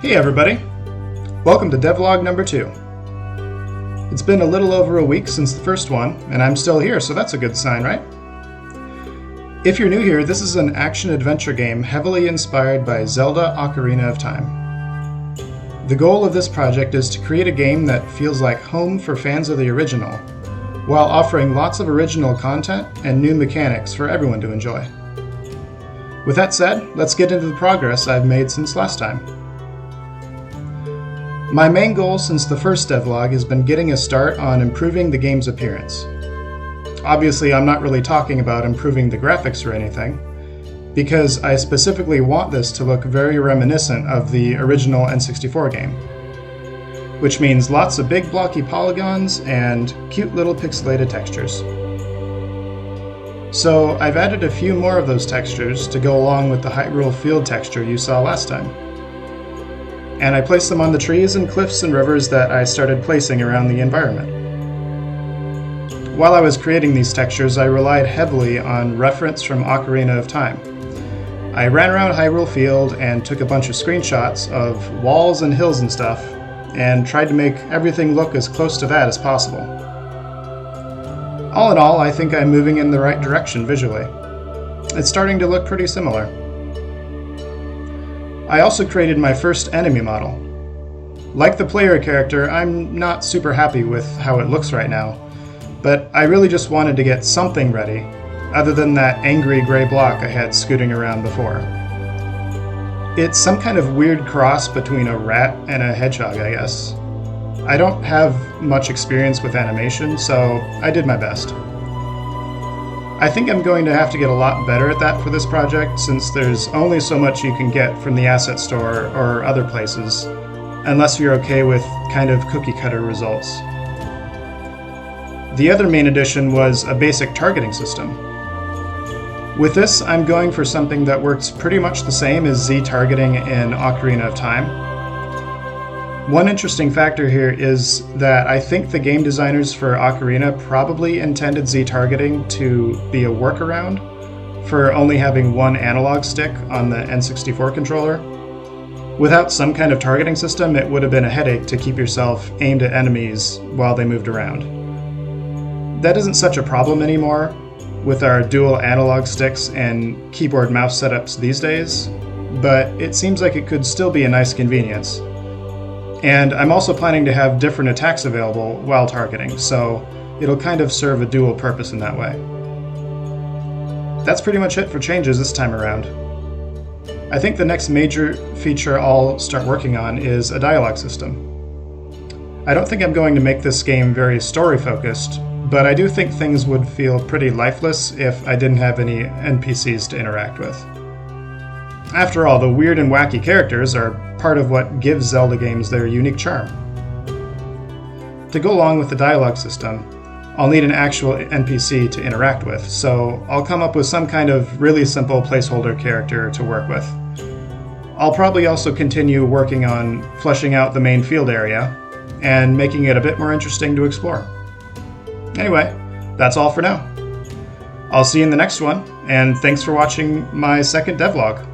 Hey everybody, welcome to Devlog number 2. It's been a little over a week since the first one, and I'm still here, so that's a good sign, right? If you're new here, this is an action-adventure game heavily inspired by Zelda Ocarina of Time. The goal of this project is to create a game that feels like home for fans of the original, while offering lots of original content and new mechanics for everyone to enjoy. With that said, let's get into the progress I've made since last time. My main goal since the first devlog has been getting a start on improving the game's appearance. Obviously, I'm not really talking about improving the graphics or anything, because I specifically want this to look very reminiscent of the original N64 game, which means lots of big blocky polygons and cute little pixelated textures. So I've added a few more of those textures to go along with the Hyrule Field texture you saw last time. And I placed them on the trees and cliffs and rivers that I started placing around the environment. While I was creating these textures, I relied heavily on reference from Ocarina of Time. I ran around Hyrule Field and took a bunch of screenshots of walls and hills and stuff, and tried to make everything look as close to that as possible. All in all, I think I'm moving in the right direction visually. It's starting to look pretty similar. I also created my first enemy model. Like the player character, I'm not super happy with how it looks right now, but I really just wanted to get something ready, other than that angry gray block I had scooting around before. It's some kind of weird cross between a rat and a hedgehog, I guess. I don't have much experience with animation, so I did my best. I think I'm going to have to get a lot better at that for this project, since there's only so much you can get from the asset store or other places, unless you're okay with kind of cookie-cutter results. The other main addition was a basic targeting system. With this, I'm going for something that works pretty much the same as Z targeting in Ocarina of Time. One interesting factor here is that I think the game designers for Ocarina probably intended Z targeting to be a workaround for only having one analog stick on the N64 controller. Without some kind of targeting system, it would have been a headache to keep yourself aimed at enemies while they moved around. That isn't such a problem anymore with our dual analog sticks and keyboard mouse setups these days, but it seems like it could still be a nice convenience. And I'm also planning to have different attacks available while targeting, so it'll kind of serve a dual purpose in that way. That's pretty much it for changes this time around. I think the next major feature I'll start working on is a dialogue system. I don't think I'm going to make this game very story-focused, but I do think things would feel pretty lifeless if I didn't have any NPCs to interact with. After all, the weird and wacky characters are part of what gives Zelda games their unique charm. To go along with the dialogue system, I'll need an actual NPC to interact with, so I'll come up with some kind of really simple placeholder character to work with. I'll probably also continue working on fleshing out the main field area and making it a bit more interesting to explore. Anyway, that's all for now. I'll see you in the next one, and thanks for watching my second devlog.